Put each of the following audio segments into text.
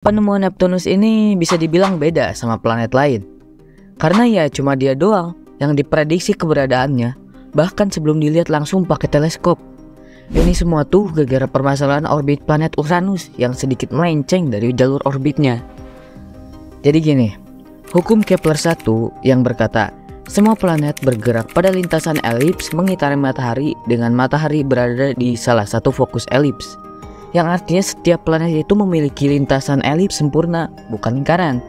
Penemuan Neptunus ini bisa dibilang beda sama planet lain. Karena ya cuma dia doang yang diprediksi keberadaannya, bahkan sebelum dilihat langsung pakai teleskop. Ini semua tuh gara-gara permasalahan orbit planet Uranus yang sedikit melenceng dari jalur orbitnya. Jadi gini, hukum Kepler 1 yang berkata, semua planet bergerak pada lintasan elips mengitari matahari dengan matahari berada di salah satu fokus elips. Yang artinya setiap planet itu memiliki lintasan elips sempurna, bukan lingkaran.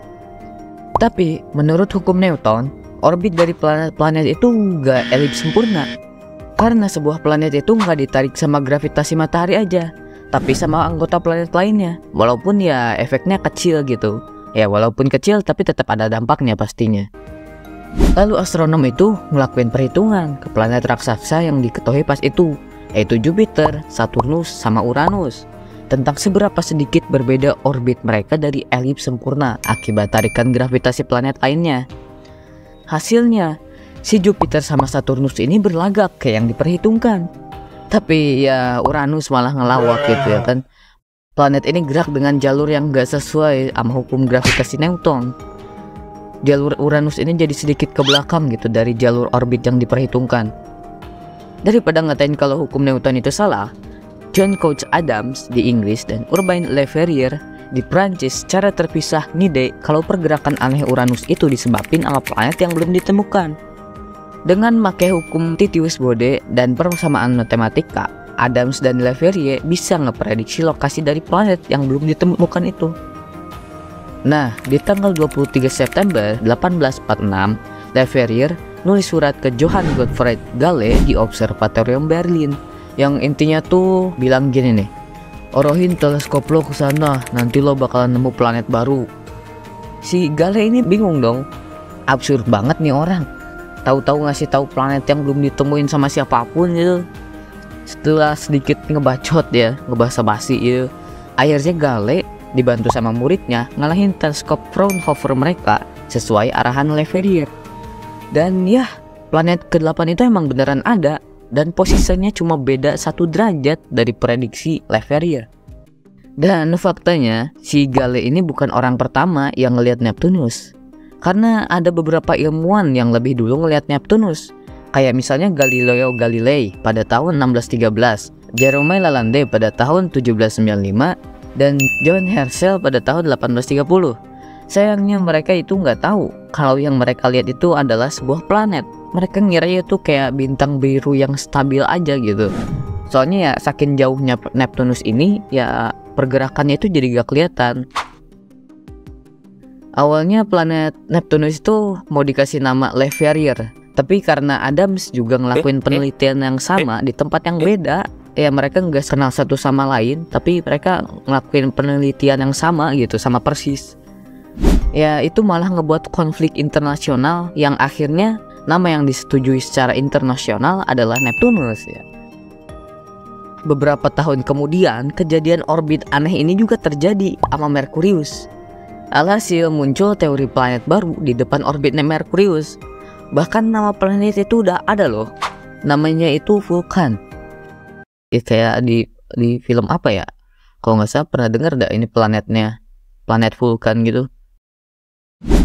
Tapi menurut hukum Newton, orbit dari planet-planet itu nggak elips sempurna. Karena sebuah planet itu nggak ditarik sama gravitasi matahari aja, tapi sama anggota planet lainnya. Walaupun ya efeknya kecil gitu. Ya walaupun kecil tapi tetap ada dampaknya pastinya. Lalu astronom itu ngelakuin perhitungan ke planet raksasa yang diketahui pas itu, yaitu Jupiter, Saturnus, sama Uranus, tentang seberapa sedikit berbeda orbit mereka dari elips sempurna akibat tarikan gravitasi planet lainnya. Hasilnya, si Jupiter sama Saturnus ini berlagak kayak yang diperhitungkan. Tapi ya Uranus malah ngelawak gitu ya kan. Planet ini gerak dengan jalur yang gak sesuai sama hukum gravitasi Newton. Jalur Uranus ini jadi sedikit ke belakang gitu dari jalur orbit yang diperhitungkan. Daripada ngatain kalau hukum Newton itu salah, John Couch Adams di Inggris dan Urbain Le Verrier di Prancis secara terpisah ngide kalau pergerakan aneh Uranus itu disebabkan sama planet yang belum ditemukan. Dengan pakai hukum Titius-Bode dan persamaan matematika, Adams dan Le Verrier bisa ngeprediksi lokasi dari planet yang belum ditemukan itu. Nah, di tanggal 23 September 1846, Le Verrier nulis surat ke Johann Gottfried Galle di Observatorium Berlin yang intinya tuh bilang gini nih, orohin teleskop lo ke sana, nanti lo bakalan nemu planet baru. Si Galle ini bingung dong, absurd banget nih orang, tahu-tahu ngasih tahu planet yang belum ditemuin sama siapapun gitu. Setelah sedikit ngebacot ya, ngebahasa basi ya, akhirnya Galle dibantu sama muridnya ngalahin teleskop Fraunhofer mereka sesuai arahan Le Verrier. Dan ya, planet ke-8 itu emang beneran ada dan posisinya cuma beda 1 derajat dari prediksi Le Verrier. Dan faktanya, si Galle ini bukan orang pertama yang ngelihat Neptunus. Karena ada beberapa ilmuwan yang lebih dulu ngelihat Neptunus. Kayak misalnya Galileo Galilei pada tahun 1613, Jerome Lalande pada tahun 1795, dan John Herschel pada tahun 1830. Sayangnya mereka itu nggak tahu kalau yang mereka lihat itu adalah sebuah planet. Mereka ngira itu kayak bintang biru yang stabil aja gitu. Soalnya ya saking jauhnya Neptunus ini, ya pergerakannya itu jadi gak kelihatan. Awalnya planet Neptunus itu mau dikasih nama Le Verrier, tapi karena Adams juga ngelakuin penelitian yang sama di tempat yang beda, ya mereka nggak kenal satu sama lain, tapi mereka ngelakuin penelitian yang sama gitu, sama persis. Ya itu malah ngebuat konflik internasional yang akhirnya nama yang disetujui secara internasional adalah Neptunus ya. Beberapa tahun kemudian, kejadian orbit aneh ini juga terjadi sama Merkurius. Alhasil muncul teori planet baru di depan orbit Merkurius. Bahkan nama planet itu udah ada loh. Namanya itu Vulcan. Ya, kayak di film apa ya? Kalau nggak salah pernah dengar dah ini planetnya, planet Vulcan gitu.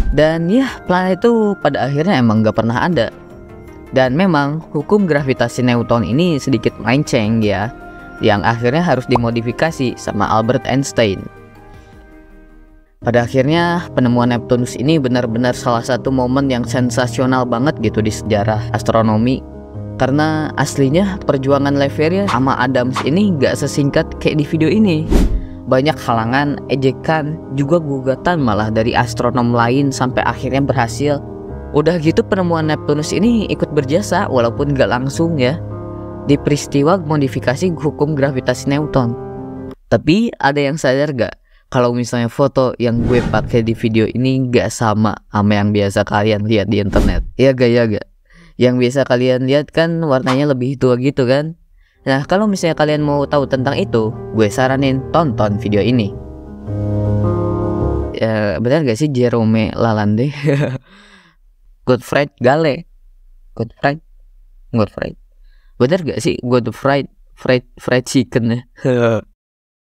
Dan ya planet itu pada akhirnya emang nggak pernah ada. Dan memang hukum gravitasi Newton ini sedikit melenceng ya, yang akhirnya harus dimodifikasi sama Albert Einstein. Pada akhirnya penemuan Neptunus ini benar-benar salah satu momen yang sensasional banget gitu di sejarah astronomi. Karena aslinya perjuangan Le Verrier sama Adams ini gak sesingkat kayak di video ini. Banyak halangan, ejekan, juga gugatan malah dari astronom lain sampai akhirnya berhasil. Udah gitu penemuan Neptunus ini ikut berjasa walaupun gak langsung ya di peristiwa modifikasi hukum gravitasi Newton. Tapi ada yang sadar gak kalau misalnya foto yang gue pakai di video ini gak sama yang biasa kalian lihat di internet? Ya gak? Yang biasa kalian lihat kan warnanya lebih tua gitu kan. Nah kalau misalnya kalian mau tahu tentang itu, gue saranin tonton video ini. Ya benar gak sih Jerome Lalande? Gottfried Galle. Gottfried. Bener gak sih Gottfried fried chicken ya?